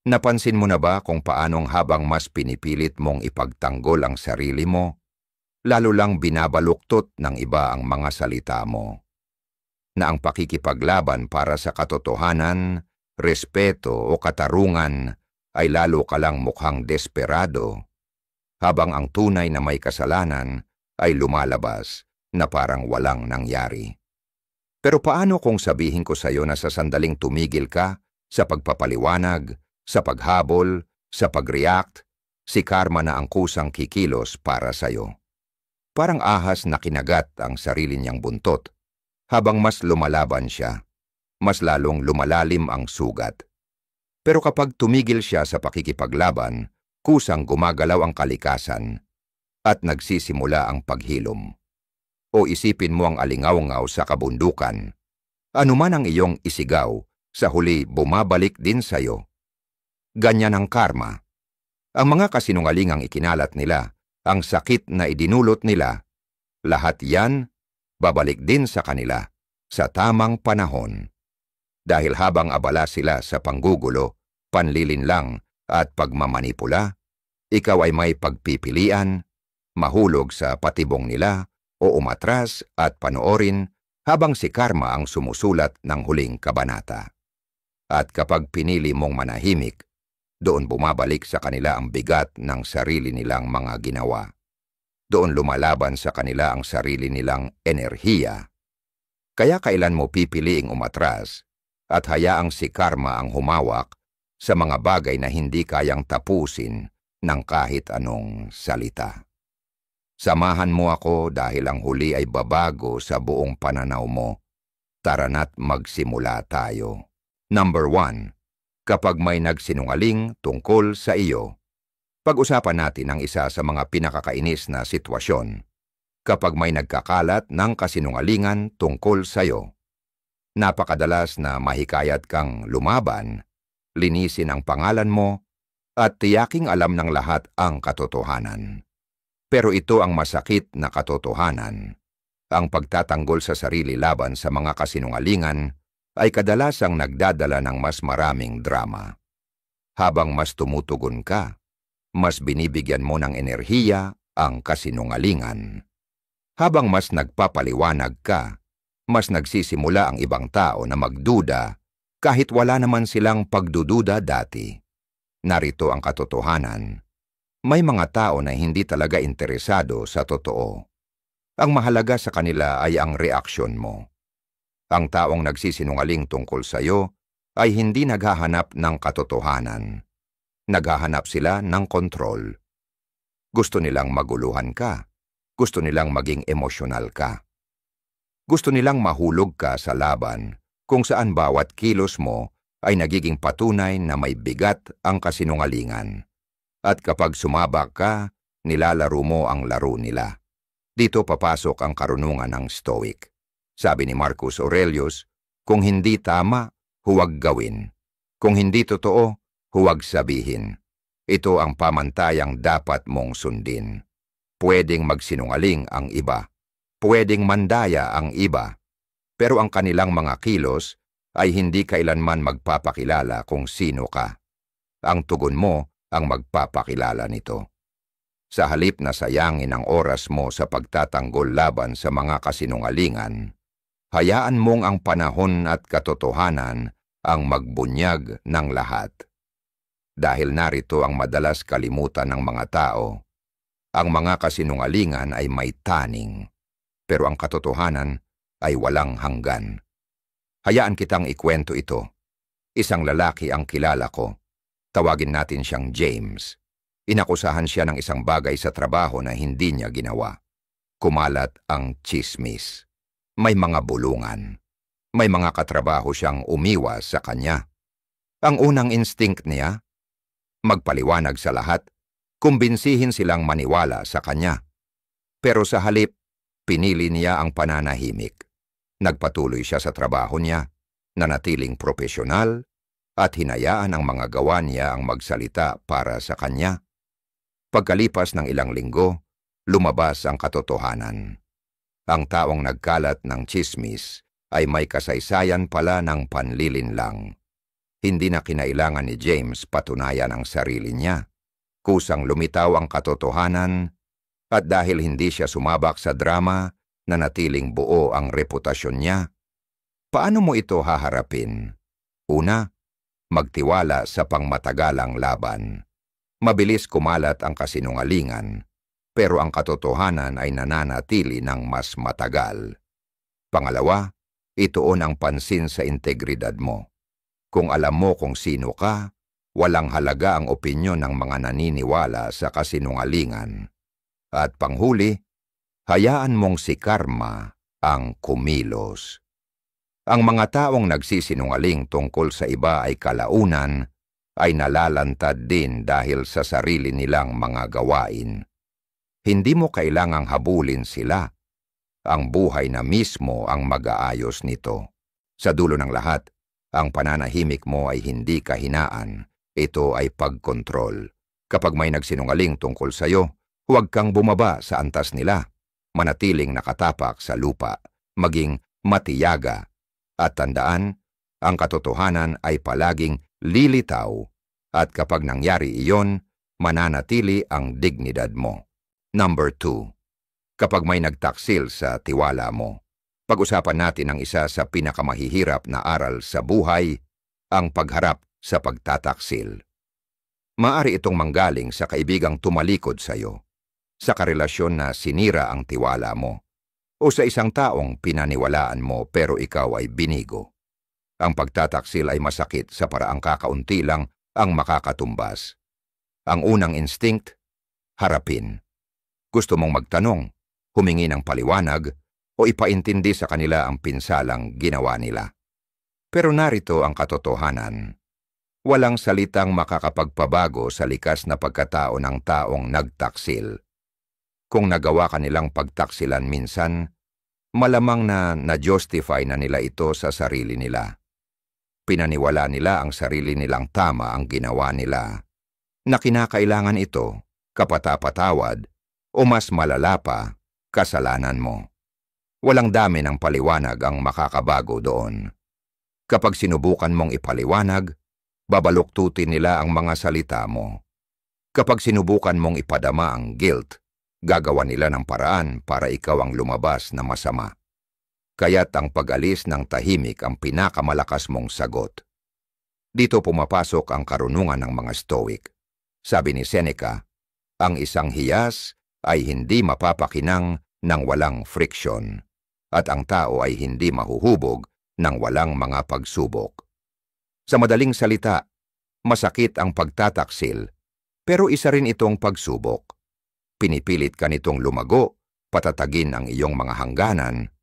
Napansin mo na ba kung paanong habang mas pinipilit mong ipagtanggol ang sarili mo, lalo lang binabaluktot ng iba ang mga salita mo? Na ang pakikipaglaban para sa katotohanan, respeto o katarungan ay lalo ka lang mukhang desperado, habang ang tunay na may kasalanan ay lumalabas na parang walang nangyari. Pero paano kung sabihin ko sa iyo na sa sandaling tumigil ka sa pagpapaliwanag, sa paghabol, sa pag-react, si karma na ang kusang kikilos para sa iyo? Parang ahas na kinagat ang sarili niyang buntot. Habang mas lumalaban siya, mas lalong lumalalim ang sugat. Pero kapag tumigil siya sa pakikipaglaban, kusang gumagalaw ang kalikasan at nagsisimula ang paghilom. O isipin mo ang alingaw-ngaw sa kabundukan. Anuman ang iyong isigaw, sa huli bumabalik din sa iyo. Ganyan ang karma. Ang mga kasinungalingang ikinalat nila, ang sakit na idinulot nila, lahat yan babalik din sa kanila sa tamang panahon. Dahil habang abala sila sa panggugulo, panlilinlang at pagmamanipula, ikaw ay may pagpipilian, mahulog sa patibong nila o umatras at panoorin habang si karma ang sumusulat ng huling kabanata. At kapag pinili mong manahimik, doon bumabalik sa kanila ang bigat ng sarili nilang mga ginawa. Doon lumalaban sa kanila ang sarili nilang enerhiya. Kaya kailan mo pipiliing umatras at hayaang si karma ang humawak sa mga bagay na hindi kayang tapusin ng kahit anong salita. Samahan mo ako dahil ang huli ay babago sa buong pananaw mo. Tara na't magsimula tayo. Number 1. Kapag may nagsinungaling tungkol sa iyo. Pag-usapan natin ang isa sa mga pinakakainis na sitwasyon. Kapag may nagkakalat ng kasinungalingan tungkol sa iyo. Napakadalas na mahikayat kang lumaban, linisin ang pangalan mo, at tiyaking alam ng lahat ang katotohanan. Pero ito ang masakit na katotohanan. Ang pagtatanggol sa sarili laban sa mga kasinungalingan ay kadalasang nagdadala ng mas maraming drama. Habang mas tumutugon ka, mas binibigyan mo ng enerhiya ang kasinungalingan. Habang mas nagpapaliwanag ka, mas nagsisimula ang ibang tao na magduda kahit wala naman silang pagdududa dati. Narito ang katotohanan. May mga tao na hindi talaga interesado sa totoo. Ang mahalaga sa kanila ay ang reaksyon mo. Ang taong nagsisinungaling tungkol sa iyo ay hindi naghahanap ng katotohanan. Naghahanap sila ng kontrol. Gusto nilang maguluhan ka. Gusto nilang maging emosyonal ka. Gusto nilang mahulog ka sa laban kung saan bawat kilos mo ay nagiging patunay na may bigat ang kasinungalingan. At kapag sumabak ka, nilalaro mo ang laro nila. Dito papasok ang karunungan ng Stoic. Sabi ni Marcus Aurelius, kung hindi tama, huwag gawin. Kung hindi totoo, huwag sabihin. Ito ang pamantayang dapat mong sundin. Pwedeng magsinungaling ang iba. Pwedeng mandaya ang iba. Pero ang kanilang mga kilos ay hindi kailanman magpapakilala kung sino ka. Ang tugon mo ang magpapakilala nito. Sa halip na sayangin ang oras mo sa pagtatanggol laban sa mga kasinungalingan, hayaan mong ang panahon at katotohanan ang magbunyag ng lahat. Dahil narito ang madalas kalimutan ng mga tao, ang mga kasinungalingan ay may taning, pero ang katotohanan ay walang hanggan. Hayaan kitang ikwento ito. Isang lalaki ang kilala ko. Tawagin natin siyang James. Inakusahan siya ng isang bagay sa trabaho na hindi niya ginawa. Kumalat ang tsismis. May mga bulungan. May mga katrabaho siyang umiwas sa kanya. Ang unang instinct niya, magpaliwanag sa lahat, kumbinsihin silang maniwala sa kanya. Pero sa halip, pinili niya ang pananahimik. Nagpatuloy siya sa trabaho niya, nanatiling propesyonal, at hinayaan ang mga gawa niya ang magsalita para sa kanya. Pagkalipas ng ilang linggo, lumabas ang katotohanan. Ang taong nagkalat ng tsismis ay may kasaysayan pala ng panlilinlang. Hindi na kinailangan ni James patunayan ang sarili niya. Kusang lumitaw ang katotohanan at dahil hindi siya sumabak sa drama, nanatiling buo ang reputasyon niya. Paano mo ito haharapin? Una, magtiwala sa pangmatagalang laban. Mabilis kumalat ang kasinungalingan, pero ang katotohanan ay nananatili ng mas matagal. Pangalawa, ituon ang pansin sa integridad mo. Kung alam mo kung sino ka, walang halaga ang opinyon ng mga naniniwala sa kasinungalingan. At panghuli, hayaan mong si karma ang kumilos. Ang mga taong nagsisinungaling tungkol sa iba ay kalaunan ay nalalantad din dahil sa sarili nilang mga gawain. Hindi mo kailangang habulin sila. Ang buhay na mismo ang mag-aayos nito. Sa dulo ng lahat, ang pananahimik mo ay hindi kahinaan. Ito ay pagkontrol. Kapag may nagsinungaling tungkol sa'yo, huwag kang bumaba sa antas nila. Manatiling nakatapak sa lupa, maging matiyaga. At tandaan, ang katotohanan ay palaging lilitaw. At kapag nangyari iyon, mananatili ang dignidad mo. Number 2. Kapag may nagtaksil sa tiwala mo. Pag-usapan natin ang isa sa pinakamahihirap na aral sa buhay, ang pagharap sa pagtataksil. Maari itong manggaling sa kaibigang tumalikod sa iyo, sa karelasyon na sinira ang tiwala mo, o sa isang taong pinaniwalaan mo pero ikaw ay binigo. Ang pagtataksil ay masakit sa paraang kakaunti lang ang makakatumbas. Ang unang instinct, harapin. Gusto mong magtanong, humingi ng paliwanag, o ipaintindi sa kanila ang pinsalang ginawa nila. Pero narito ang katotohanan. Walang salitang makakapagpabago sa likas na pagkatao ng taong nagtaksil. Kung nagawa kanilang pagtaksilan minsan, malamang na-justify na nila ito sa sarili nila. Pinaniwala nila ang sarili nilang tama ang ginawa nila, na kinakailangan ito, kapatapatawad, o mas malala pa, kasalanan mo. Walang dami ng paliwanag ang makakabago doon. Kapag sinubukan mong ipaliwanag, babaluktutin nila ang mga salita mo. Kapag sinubukan mong ipadama ang guilt, gagawa nila ng paraan para ikaw ang lumabas na masama. Kaya't ang pag-alis ng tahimik ang pinakamalakas mong sagot. Dito pumapasok ang karunungan ng mga Stoic. Sabi ni Seneca, ang isang hiyas ay hindi mapapakinang ng walang friction, at ang tao ay hindi mahuhubog ng walang mga pagsubok. Sa madaling salita, masakit ang pagtataksil, pero isa rin itong pagsubok. Pinipilit ka nitong lumago, patatagin ang iyong mga hangganan,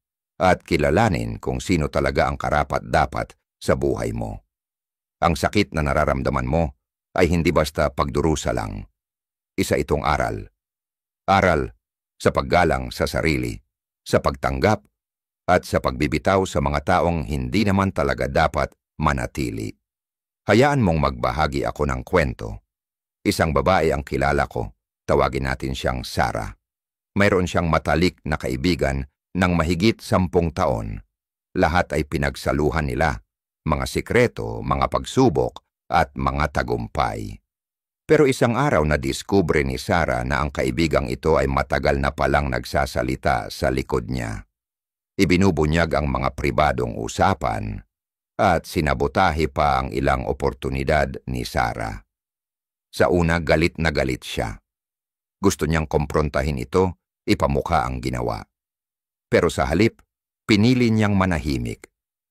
at kilalanin kung sino talaga ang karapat-dapat sa buhay mo. Ang sakit na nararamdaman mo ay hindi basta pagdurusa lang. Isa itong aral. Aral sa paggalang sa sarili, sa pagtanggap, at sa pagbibitaw sa mga taong hindi naman talaga dapat manatili. Hayaan mong magbahagi ako ng kwento. Isang babae ang kilala ko, tawagin natin siyang Sarah. Mayroon siyang matalik na kaibigan ng mahigit 10 taon. Lahat ay pinagsaluhan nila, mga sikreto, mga pagsubok, at mga tagumpay. Pero isang araw nadiskubre ni Sarah na ang kaibigang ito ay matagal na palang nagsasalita sa likod niya. Ibinubunyag ang mga pribadong usapan at sinabotahe pa ang ilang oportunidad ni Sarah. Sa una, galit na galit siya. Gusto niyang komprontahin ito, ipamukha ang ginawa. Pero sa halip, pinili niyang manahimik.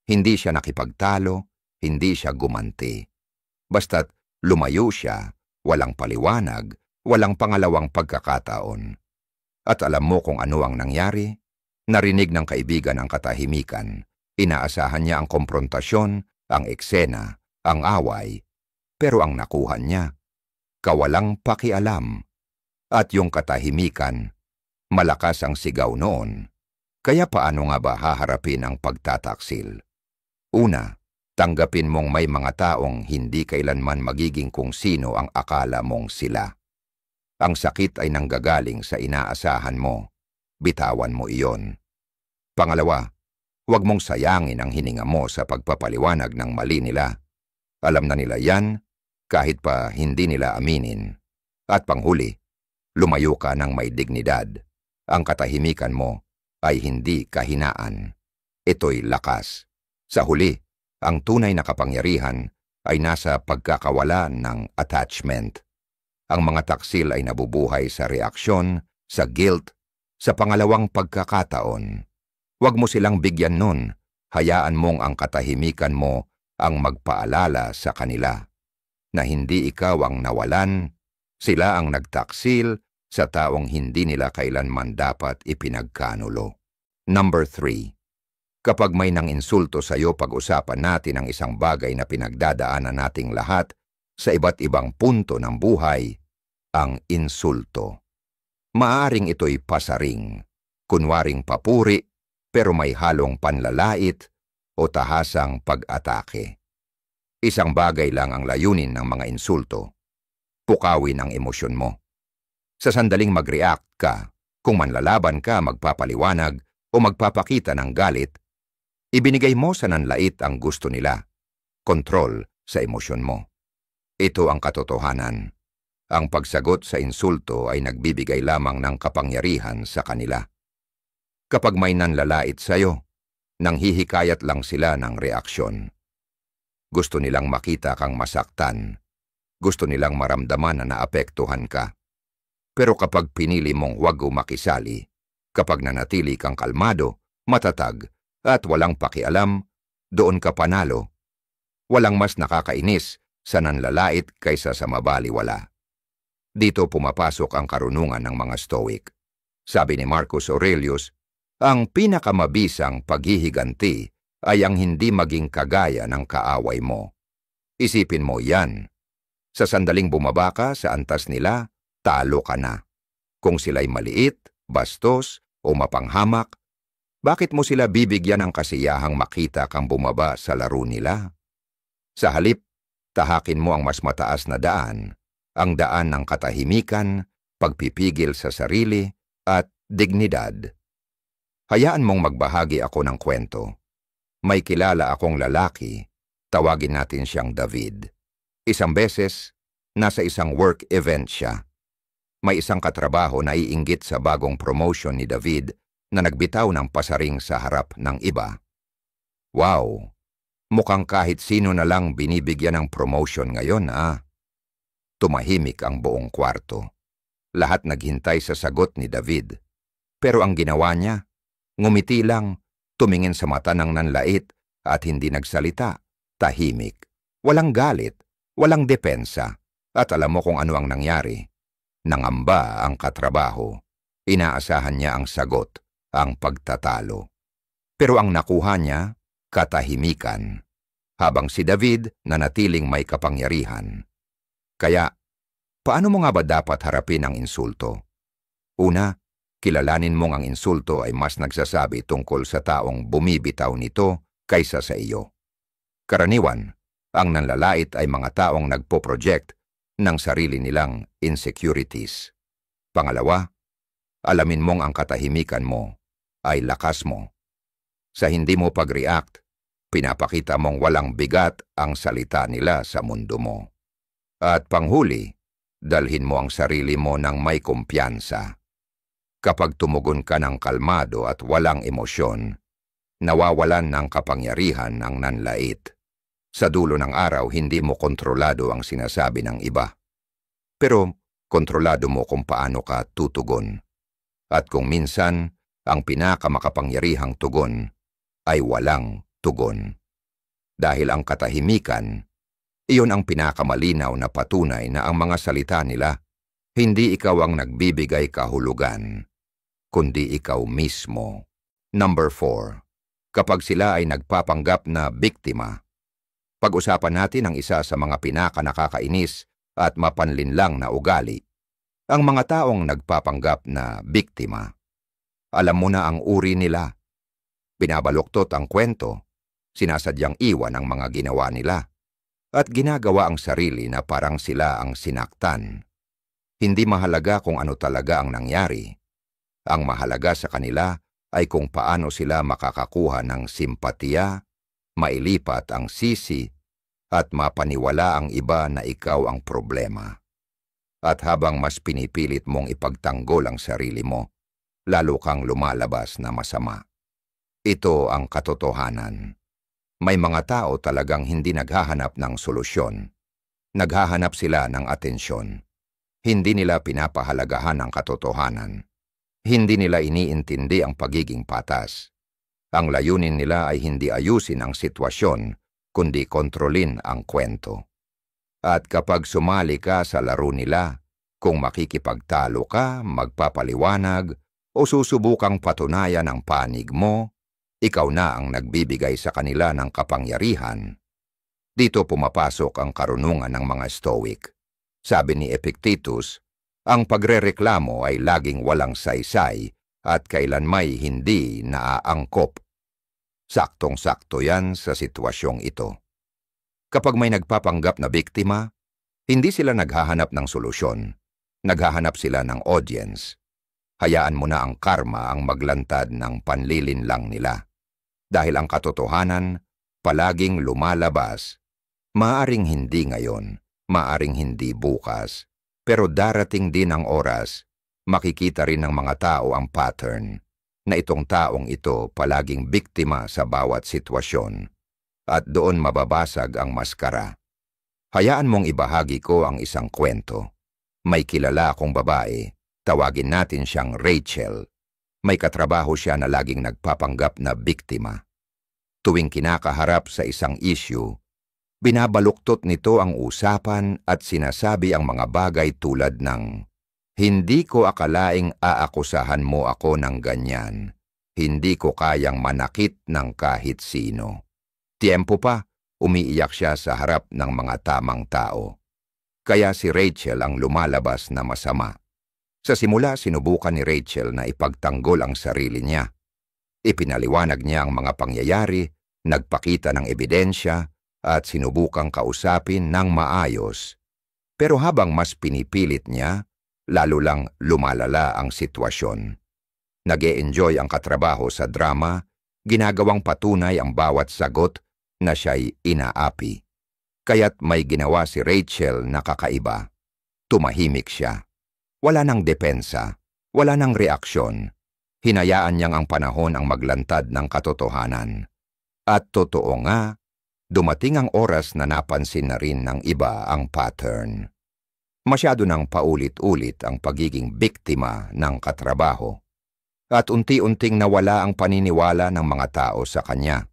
Hindi siya nakipagtalo, hindi siya gumanti. Basta't lumayo siya, walang paliwanag, walang pangalawang pagkakataon. At alam mo kung ano ang nangyari? Narinig ng kaibigan ang katahimikan. Inaasahan niya ang komprontasyon, ang eksena, ang away. Pero ang nakuha niya, kawalang pakialam. At yung katahimikan, malakas ang sigaw noon. Kaya paano nga ba haharapin ang pagtataksil? Una, tanggapin mong may mga taong hindi kailanman magiging kung sino ang akala mong sila. Ang sakit ay nanggagaling sa inaasahan mo. Bitawan mo iyon. Pangalawa, huwag mong sayangin ang hininga mo sa pagpapaliwanag ng mali nila. Alam na nila yan, kahit pa hindi nila aminin. At panghuli, lumayo ka ng may dignidad. Ang katahimikan mo ay hindi kahinaan. Ito'y lakas. Sa huli, ang tunay na kapangyarihan ay nasa pagkakawala ng attachment. Ang mga taksil ay nabubuhay sa reaksyon, sa guilt, sa pangalawang pagkakataon. Huwag mo silang bigyan nun. Hayaan mong ang katahimikan mo ang magpaalala sa kanila na hindi ikaw ang nawalan, sila ang nagtaksil sa taong hindi nila kailanman dapat ipinagkanulo. Number 3. Kapag may nang-insulto sa iyo, pag-usapan natin ang isang bagay na pinagdadaanan nating lahat sa iba't ibang punto ng buhay, ang insulto. Maaring ito'y pasaring, kunwaring papuri, pero may halong panlalait o tahasang pag-atake. Isang bagay lang ang layunin ng mga insulto, pukawin ang emosyon mo. Sa sandaling mag-react ka, kung manlalaban ka, magpapaliwanag o magpapakita ng galit, ibinigay mo sa nanlait ang gusto nila, kontrol sa emosyon mo. Ito ang katotohanan. Ang pagsagot sa insulto ay nagbibigay lamang ng kapangyarihan sa kanila. Kapag may nanlalait sa'yo, nanghihikayat lang sila ng reaksyon. Gusto nilang makita kang masaktan. Gusto nilang maramdaman na naapektuhan ka. Pero kapag pinili mong huwag makisali, kapag nanatili kang kalmado, matatag, at walang pakialam, doon ka panalo. Walang mas nakakainis sa nanlalait kaysa sa mabaliwala. Dito pumapasok ang karunungan ng mga Stoic. Sabi ni Marcus Aurelius, ang pinakamabisang paghihiganti ay ang hindi maging kagaya ng kaaway mo. Isipin mo yan. Sa sandaling bumaba ka sa antas nila, talo ka na. Kung sila'y maliit, bastos, o mapanghamak, bakit mo sila bibigyan ng kasiyahang makita kang bumaba sa laro nila? Sa halip, tahakin mo ang mas mataas na daan, ang daan ng katahimikan, pagpipigil sa sarili, at dignidad. Hayaan mong magbahagi ako ng kwento. May kilala akong lalaki, tawagin natin siyang David. Isang beses, nasa isang work event siya. May isang katrabaho na iinggit sa bagong promotion ni David na nagbitaw ng pasaring sa harap ng iba. Wow! Mukhang kahit sino na lang binibigyan ng promotion ngayon, ah. Tumahimik ang buong kwarto. Lahat naghintay sa sagot ni David. Pero ang ginawa niya, ngumiti lang, tumingin sa mata ng nanlait at hindi nagsalita. Tahimik. Walang galit, walang depensa. At alam mo kung ano ang nangyari. Nangamba ang katrabaho. Inaasahan niya ang sagot, ang pagtatalo. Pero ang nakuha niya, katahimikan. Habang si David nanatiling may kapangyarihan. Kaya, paano mo nga ba dapat harapin ang insulto? Una, kilalanin mong ang insulto ay mas nagsasabi tungkol sa taong bumibitaw nito kaysa sa iyo. Karaniwan, ang nanlalait ay mga taong nagpo-project ng sarili nilang insecurities. Pangalawa, alamin mong ang katahimikan mo ay lakas mo. Sa hindi mo pag-react, pinapakita mong walang bigat ang salita nila sa mundo mo. At panghuli, dalhin mo ang sarili mo ng may kumpiyansa. Kapag tumugon ka ng kalmado at walang emosyon, nawawalan ng kapangyarihan ang nanlait. Sa dulo ng araw, hindi mo kontrolado ang sinasabi ng iba. Pero kontrolado mo kung paano ka tutugon. At kung minsan, ang pinakamakapangyarihang tugon ay walang tugon. Dahil ang katahimikan, iyon ang pinakamalinaw na patunay na ang mga salita nila, hindi ikaw ang nagbibigay kahulugan, kundi ikaw mismo. Number 4. Kapag sila ay nagpapanggap na biktima. Pag-usapan natin ang isa sa mga pinakanakakainis at mapanlinlang na ugali. Ang mga taong nagpapanggap na biktima. Alam mo na ang uri nila. Binabaluktot ang kwento, sinasadyang iwan ang mga ginawa nila, at ginagawa ang sarili na parang sila ang sinaktan. Hindi mahalaga kung ano talaga ang nangyari. Ang mahalaga sa kanila ay kung paano sila makakakuha ng simpatiya, mailipat ang sisi, at mapaniwala ang iba na ikaw ang problema. At habang mas pinipilit mong ipagtanggol ang sarili mo, lalo kang lumalabas na masama. Ito ang katotohanan. May mga tao talagang hindi naghahanap ng solusyon. Naghahanap sila ng atensyon. Hindi nila pinapahalagahan ang katotohanan. Hindi nila iniintindi ang pagiging patas. Ang layunin nila ay hindi ayusin ang sitwasyon, kundi kontrolin ang kwento. At kapag sumali ka sa laro nila, kung makikipagtalo ka, magpapaliwanag, o susubukang patunayan ang panig mo, ikaw na ang nagbibigay sa kanila ng kapangyarihan. Dito pumapasok ang karunungan ng mga Stoic. Sabi ni Epictetus, ang pagrereklamo ay laging walang saysay at kailanmay hindi naaangkop. Saktong-sakto yan sa sitwasyong ito. Kapag may nagpapanggap na biktima, hindi sila naghahanap ng solusyon. Naghahanap sila ng audience. Hayaan mo na ang karma ang maglantad ng panlilinlang nila. Dahil ang katotohanan, palaging lumalabas. Maaring hindi ngayon, maaring hindi bukas, pero darating din ang oras, makikita rin ng mga tao ang pattern, na itong taong ito palaging biktima sa bawat sitwasyon, at doon mababasag ang maskara. Hayaan mong ibahagi ko ang isang kwento. May kilala akong babae, tawagin natin siyang Rachel. May katrabaho siya na laging nagpapanggap na biktima. Tuwing kinakaharap sa isang issue, binabaluktot nito ang usapan at sinasabi ang mga bagay tulad ng, "Hindi ko akalaing aakusahan mo ako ng ganyan. Hindi ko kayang manakit ng kahit sino." Tiempo pa, umiiyak siya sa harap ng mga tamang tao. Kaya si Rachel ang lumalabas na masama. Sa simula, sinubukan ni Rachel na ipagtanggol ang sarili niya. Ipinaliwanag niya ang mga pangyayari, nagpakita ng ebidensya, at sinubukang kausapin ng maayos. Pero habang mas pinipilit niya, lalo lang lumalala ang sitwasyon. Nag-e-enjoy ang katrabaho sa drama, ginagawang patunay ang bawat sagot na siya'y inaapi. Kaya't may ginawa si Rachel na kakaiba. Tumahimik siya. Wala nang depensa, wala nang reaksyon. Hinayaan niyang ang panahon ang maglantad ng katotohanan. At totoo nga, dumating ang oras na napansin na rin ng iba ang pattern. Masyado nang paulit-ulit ang pagiging biktima ng katrabaho. At unti-unting nawala ang paniniwala ng mga tao sa kanya.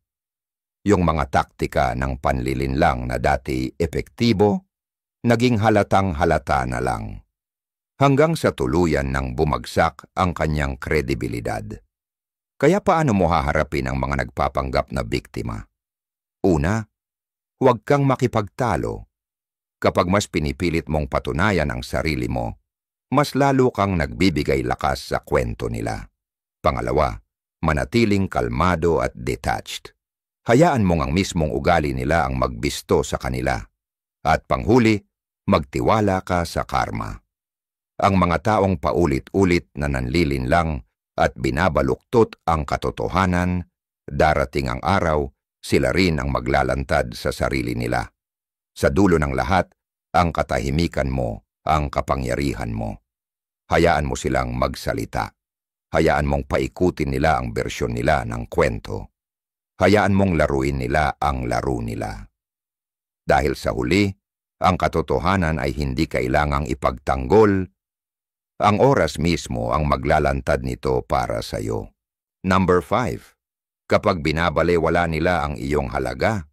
Yung mga taktika ng panlilinlang na dati epektibo, naging halatang halata na lang. Hanggang sa tuluyan nang bumagsak ang kanyang kredibilidad. Kaya paano mo haharapin ang mga nagpapanggap na biktima? Una, huwag kang makipagtalo. Kapag mas pinipilit mong patunayan ang sarili mo, mas lalo kang nagbibigay lakas sa kwento nila. Pangalawa, manatiling kalmado at detached. Hayaan mong ang mismong ugali nila ang magbisto sa kanila. At panghuli, magtiwala ka sa karma. Ang mga taong paulit-ulit na nanlilinlang at binabaluktot ang katotohanan, darating ang araw, sila rin ang maglalantad sa sarili nila. Sa dulo ng lahat, ang katahimikan mo, ang kapangyarihan mo. Hayaan mo silang magsalita. Hayaan mong paikutin nila ang bersyon nila ng kwento. Hayaan mong laruin nila ang laro nila. Dahil sa huli, ang katotohanan ay hindi kailangang ipagtanggol. Ang oras mismo ang maglalantad nito para sa iyo. Number 5. Kapag binabalewala nila ang iyong halaga.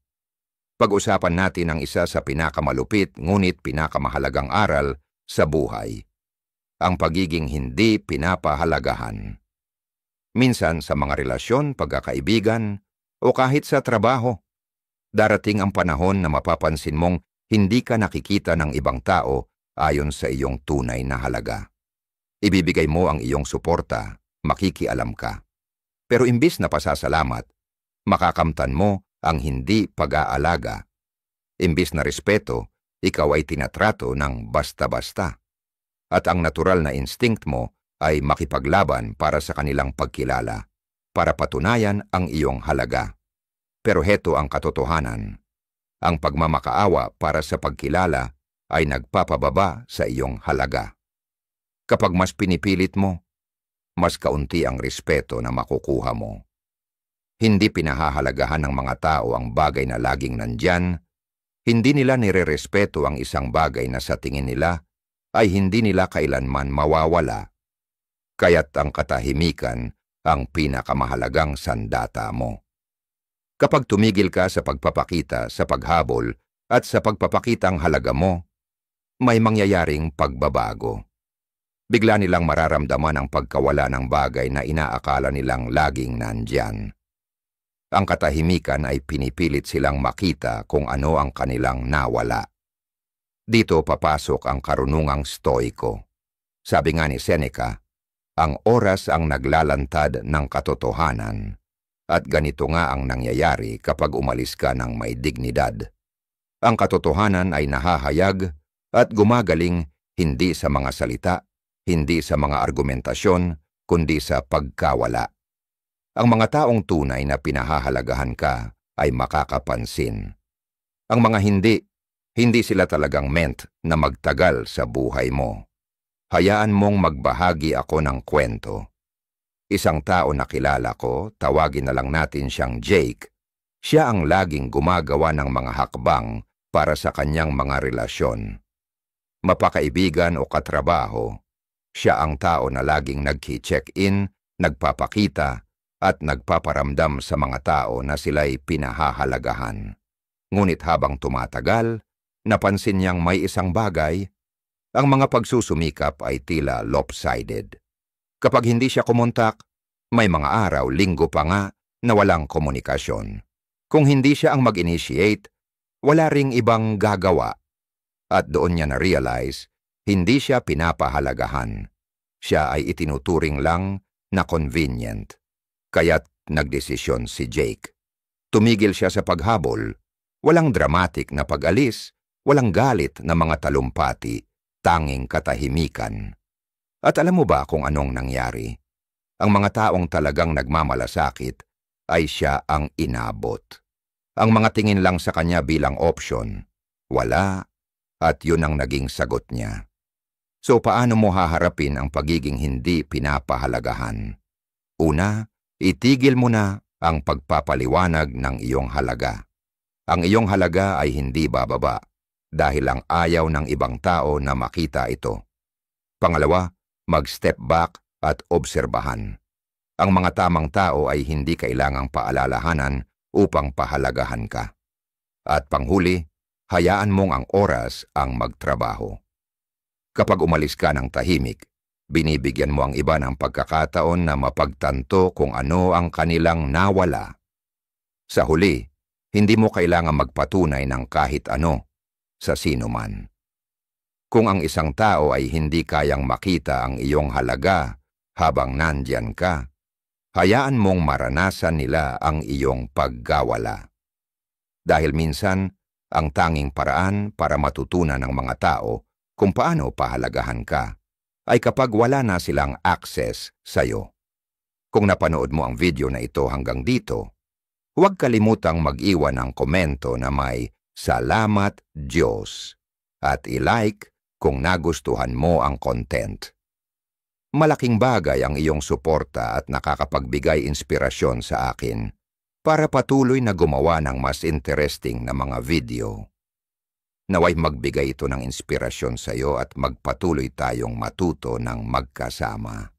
Pag-usapan natin ang isa sa pinakamalupit ngunit pinakamahalagang aral sa buhay. Ang pagiging hindi pinapahalagahan. Minsan sa mga relasyon, pagkakaibigan, o kahit sa trabaho, darating ang panahon na mapapansin mong hindi ka nakikita ng ibang tao ayon sa iyong tunay na halaga. Ibibigay mo ang iyong suporta, makikialam ka. Pero imbis na pasasalamat, makakamtan mo ang hindi pag-aalaga. Imbis na respeto, ikaw ay tinatrato ng basta-basta. At ang natural na instinct mo ay makipaglaban para sa kanilang pagkilala, para patunayan ang iyong halaga. Pero heto ang katotohanan. Ang pagmamakaawa para sa pagkilala ay nagpapababa sa iyong halaga. Kapag mas pinipilit mo, mas kaunti ang respeto na makukuha mo. Hindi pinahahalagahan ng mga tao ang bagay na laging nandyan. Hindi nila nirerespeto ang isang bagay na sa tingin nila ay hindi nila kailanman mawawala. Kaya't ang katahimikan ang pinakamahalagang sandata mo. Kapag tumigil ka sa pagpapakita, sa paghabol, at sa pagpapakitang halaga mo, may mangyayaring pagbabago. Bigla nilang mararamdaman ang pagkawala ng bagay na inaakala nilang laging nandyan. Ang katahimikan ay pinipilit silang makita kung ano ang kanilang nawala. Dito papasok ang karunungang stoiko. Sabi nga ni Seneca, ang oras ang naglalantad ng katotohanan, at ganito nga ang nangyayari kapag umalis ka ng may dignidad. Ang katotohanan ay nahahayag at gumagaling hindi sa mga salita, hindi sa mga argumentasyon, kundi sa pagkawala. Ang mga taong tunay na pinahahalagahan ka ay makakapansin. Ang mga hindi sila talagang meant na magtagal sa buhay mo. Hayaan mong magbahagi ako ng kwento. Isang tao na kilala ko, tawagin na lang natin siyang Jake. Siya ang laging gumagawa ng mga hakbang para sa kanyang mga relasyon. Mapakaibigan o katrabaho, siya ang tao na laging nagki-check-in, nagpapakita, at nagpaparamdam sa mga tao na sila'y pinahahalagahan. Ngunit habang tumatagal, napansin niyang may isang bagay, ang mga pagsusumikap ay tila lopsided. Kapag hindi siya kumontak, may mga araw, linggo pa nga, na walang komunikasyon. Kung hindi siya ang mag-initiate, wala ring ibang gagawa. At doon niya na-realize, hindi siya pinapahalagahan. Siya ay itinuturing lang na convenient. Kaya't nagdesisyon si Jake. Tumigil siya sa paghabol, walang dramatic na pag-alis, walang galit na mga talumpati, tanging katahimikan. At alam mo ba kung anong nangyari? Ang mga taong talagang nagmamalasakit ay siya ang inabot. Ang mga tingin lang sa kanya bilang option, wala, at yun ang naging sagot niya. So paano mo haharapin ang pagiging hindi pinapahalagahan? Una, itigil mo na ang pagpapaliwanag ng iyong halaga. Ang iyong halaga ay hindi bababa dahil ang ayaw ng ibang tao na makita ito. Pangalawa, mag-step back at obserbahan. Ang mga tamang tao ay hindi kailangang paalalahanan upang pahalagahan ka. At panghuli, hayaan mong ang oras ang magtrabaho. Kapag umalis ka ng tahimik, binibigyan mo ang iba ng pagkakataon na mapagtanto kung ano ang kanilang nawala. Sa huli, hindi mo kailangang magpatunay ng kahit ano sa sino man. Kung ang isang tao ay hindi kayang makita ang iyong halaga habang nandyan ka, hayaan mong maranasan nila ang iyong paggawala. Dahil minsan, ang tanging paraan para matutunan ng mga tao kung paano pahalagahan ka ay kapag wala na silang access sa'yo. Kung napanood mo ang video na ito hanggang dito, huwag kalimutang mag-iwan ng komento na may "Salamat Diyos" at i-like kung nagustuhan mo ang content. Malaking bagay ang iyong suporta at nakakapagbigay inspirasyon sa akin para patuloy na gumawa ng mas interesting na mga video. Naway magbigay ito ng inspirasyon sa iyo at magpatuloy tayong matuto ng magkasama.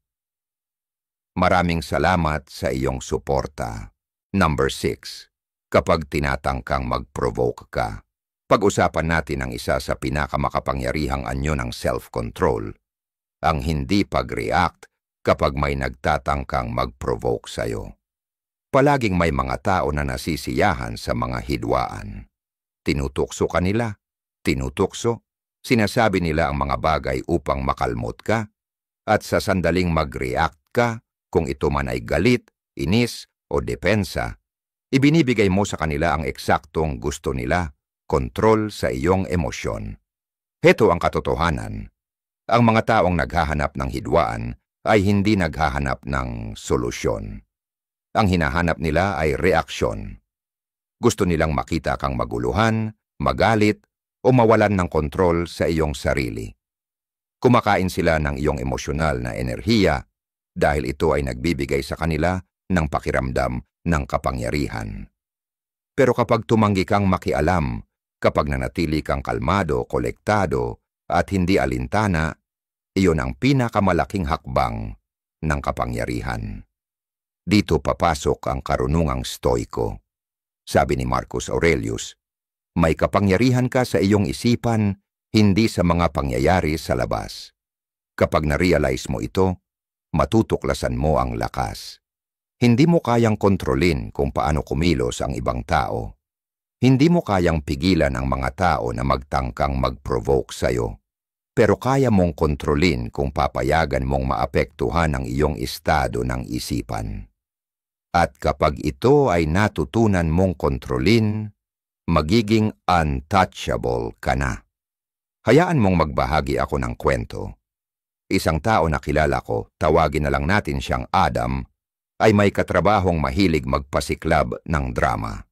Maraming salamat sa iyong suporta. Number 6. Kapag tinatangkang mag-provoke ka. Pag-usapan natin ang isa sa pinakamakapangyarihang anyo ng self-control, ang hindi pag-react kapag may nagtatangkang mag-provoke sa iyo. Palaging may mga tao na nasisiyahan sa mga hidwaan. Tinutukso ka nila. Tinutukso, sinasabi nila ang mga bagay upang makalmot ka, at sa sandaling mag-react ka, kung ito man ay galit, inis, o depensa, ibinibigay mo sa kanila ang eksaktong gusto nila, kontrol sa iyong emosyon. Heto ang katotohanan. Ang mga taong naghahanap ng hidwaan ay hindi naghahanap ng solusyon. Ang hinahanap nila ay reaksyon. Gusto nilang makita kang maguluhan, magalit, o mawalan ng kontrol sa iyong sarili. Kumakain sila ng iyong emosyonal na enerhiya dahil ito ay nagbibigay sa kanila ng pakiramdam ng kapangyarihan. Pero kapag tumanggi kang makialam, kapag nanatili kang kalmado, kolektado, at hindi alintana, iyon ang pinakamalaking hakbang ng kapangyarihan. Dito papasok ang karunungang stoiko. Sabi ni Marcus Aurelius, may kapangyarihan ka sa iyong isipan, hindi sa mga pangyayari sa labas. Kapag na-realize mo ito, matutuklasan mo ang lakas. Hindi mo kayang kontrolin kung paano kumilos ang ibang tao. Hindi mo kayang pigilan ang mga tao na magtangkang mag-provoke sa'yo. Pero kaya mong kontrolin kung papayagan mong maapektuhan ang iyong estado ng isipan. At kapag ito ay natutunan mong kontrolin, magiging untouchable ka na. Hayaan mong magbahagi ako ng kwento. Isang tao na kilala ko, tawagin na lang natin siyang Adam, ay may katrabahong mahilig magpasiklab ng drama.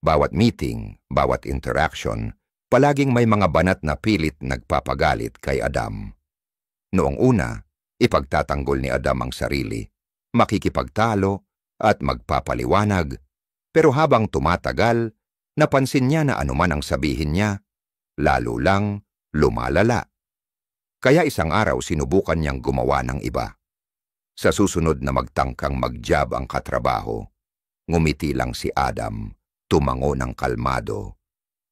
Bawat meeting, bawat interaction, palaging may mga banat na pilit nagpapagalit kay Adam. Noong una, ipagtatanggol ni Adam ang sarili, makikipagtalo at magpapaliwanag, pero habang tumatagal, napansin niya na anuman ang sabihin niya, lalo lang lumalala. Kaya isang araw sinubukan niyang gumawa ng iba. Sa susunod na magtangkang mag-job ang katrabaho, ngumiti lang si Adam, tumango ng kalmado,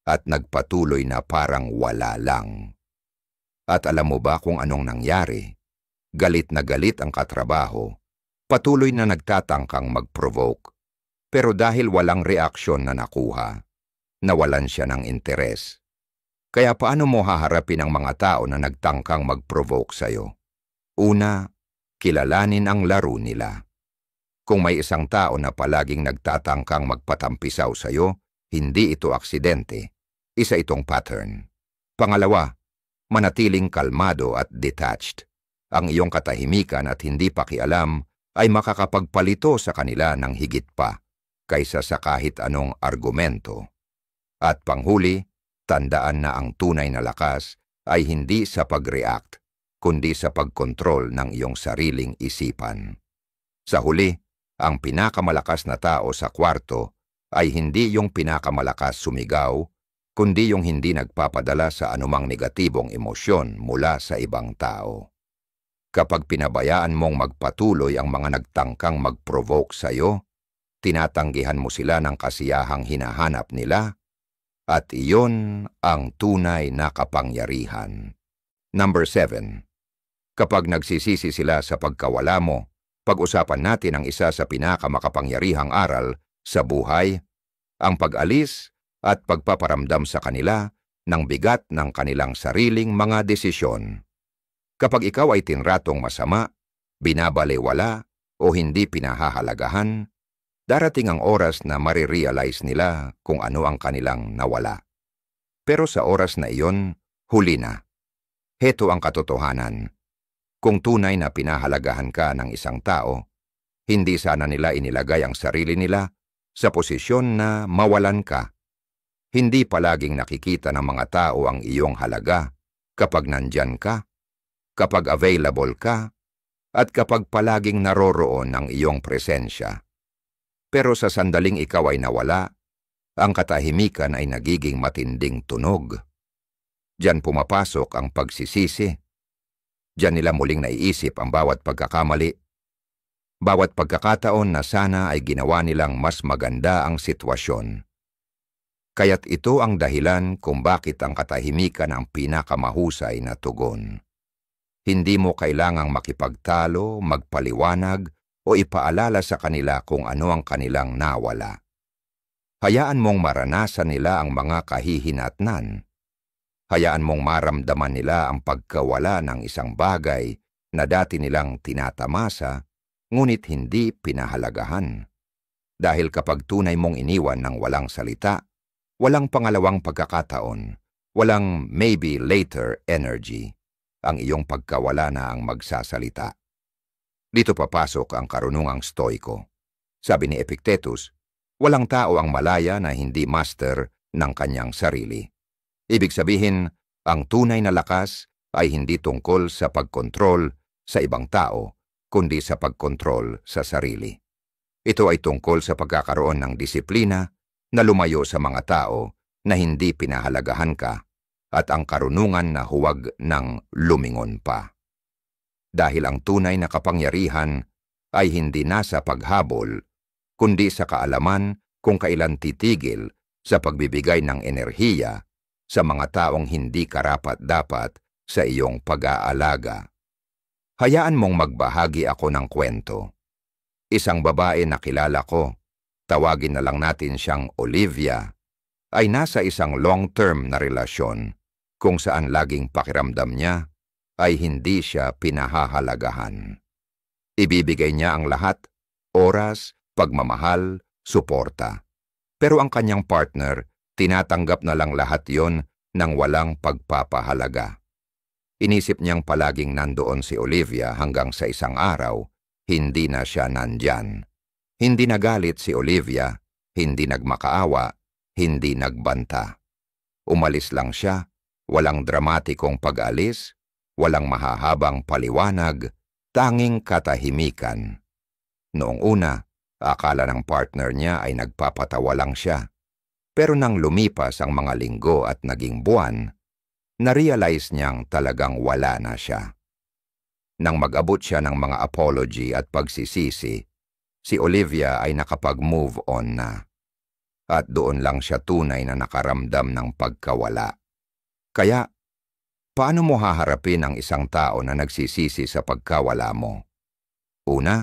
at nagpatuloy na parang wala lang. At alam mo ba kung anong nangyari? Galit na galit ang katrabaho, patuloy na nagtatangkang mag-provoke, pero dahil walang reaksyon na nakuha, nawalan siya ng interes. Kaya paano mo haharapin ang mga tao na nagtangkang mag-provoke sa'yo? Una, kilalanin ang laro nila. Kung may isang tao na palaging nagtatangkang magpatampisaw sa'yo, hindi ito aksidente. Isa itong pattern. Pangalawa, manatiling kalmado at detached. Ang iyong katahimikan at hindi pakialam ay makakapagpalito sa kanila ng higit pa kaysa sa kahit anong argumento. At panghuli, tandaan na ang tunay na lakas ay hindi sa pag-react, kundi sa pagkontrol ng iyong sariling isipan. Sa huli, ang pinakamalakas na tao sa kwarto ay hindi yung pinakamalakas sumigaw, kundi yung hindi nagpapadala sa anumang negatibong emosyon mula sa ibang tao. Kapag pinabayaan mong magpatuloy ang mga nagtangkang mag-provoke sa'yo, tinatanggihan mo sila ng kasiyahang hinahanap nila, at iyon ang tunay na kapangyarihan. Number 7. Kapag nagsisisi sila sa pagkawala mo, pag-usapan natin ang isa sa pinakamakapangyarihang aral sa buhay, ang pag-alis at pagpaparamdam sa kanila ng bigat ng kanilang sariling mga desisyon. Kapag ikaw ay tinratong masama, binabalewala o hindi pinahahalagahan, darating ang oras na marirealize nila kung ano ang kanilang nawala. Pero sa oras na iyon, huli na. Heto ang katotohanan. Kung tunay na pinahalagahan ka ng isang tao, hindi sana nila inilagay ang sarili nila sa posisyon na mawalan ka. Hindi palaging nakikita ng mga tao ang iyong halaga kapag nandyan ka, kapag available ka, at kapag palaging naroroon ang iyong presensya. Pero sa sandaling ikaw ay nawala, ang katahimikan ay nagiging matinding tunog. Diyan pumapasok ang pagsisisi. Diyan nila muling naiisip ang bawat pagkakamali. Bawat pagkakataon na sana ay ginawa nilang mas maganda ang sitwasyon. Kaya't ito ang dahilan kung bakit ang katahimikan ang pinakamahusay na tugon. Hindi mo kailangang makipagtalo, magpaliwanag, o ipaalala sa kanila kung ano ang kanilang nawala. Hayaan mong maranasan nila ang mga kahihinatnan. Hayaan mong maramdaman nila ang pagkawala ng isang bagay na dati nilang tinatamasa, ngunit hindi pinahalagahan. Dahil kapag tunay mong iniwan ng walang salita, walang pangalawang pagkakataon, walang maybe later energy, ang iyong pagkawala na ang magsasalita. Dito papasok ang karunungang stoiko. Sabi ni Epictetus, Walang tao ang malaya na hindi master ng kanyang sarili. Ibig sabihin, ang tunay na lakas ay hindi tungkol sa pagkontrol sa ibang tao, kundi sa pagkontrol sa sarili. Ito ay tungkol sa pagkakaroon ng disiplina na lumayo sa mga tao na hindi pinahalagahan ka at ang karunungan na huwag nang lumingon pa. Dahil ang tunay na kapangyarihan ay hindi nasa paghabol, kundi sa kaalaman kung kailan titigil sa pagbibigay ng enerhiya sa mga taong hindi karapat-dapat sa iyong pag-aalaga. Hayaan mong magbahagi ako ng kwento. Isang babae na kilala ko, tawagin na lang natin siyang Olivia, ay nasa isang long-term na relasyon kung saan laging pakiramdam niya ay hindi siya pinahahalagahan. Ibibigay niya ang lahat, oras, pagmamahal, suporta. Pero ang kanyang partner, tinatanggap na lang lahat yon nang walang pagpapahalaga. Inisip niyang palaging nandoon si Olivia hanggang sa isang araw, hindi na siya nandyan. Hindi nagalit si Olivia, hindi nagmakaawa, hindi nagbanta. Umalis lang siya, walang dramatikong pag-alis, walang mahahabang paliwanag, tanging katahimikan. Noong una, akala ng partner niya ay nagpapatawa lang siya. Pero nang lumipas ang mga linggo at naging buwan, na-realize niyang talagang wala na siya. Nang mag-abot siya ng mga apology at pagsisisi, si Olivia ay nakapag-move on na. At doon lang siya tunay na nakaramdam ng pagkawala. Kaya, paano mo haharapin ang isang tao na nagsisisi sa pagkawala mo? Una,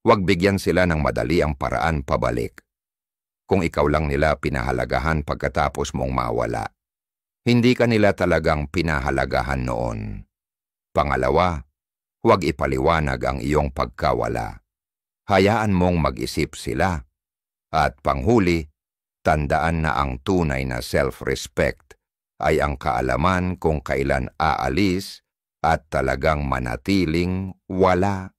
huwag bigyan sila ng madali ang paraan pabalik. Kung ikaw lang nila pinahalagahan pagkatapos mong mawala, hindi ka nila talagang pinahalagahan noon. Pangalawa, huwag ipaliwanag ang iyong pagkawala. Hayaan mong mag-isip sila. At panghuli, tandaan na ang tunay na self-respect ay ang kaalaman kung kailan aalis at talagang manatiling wala.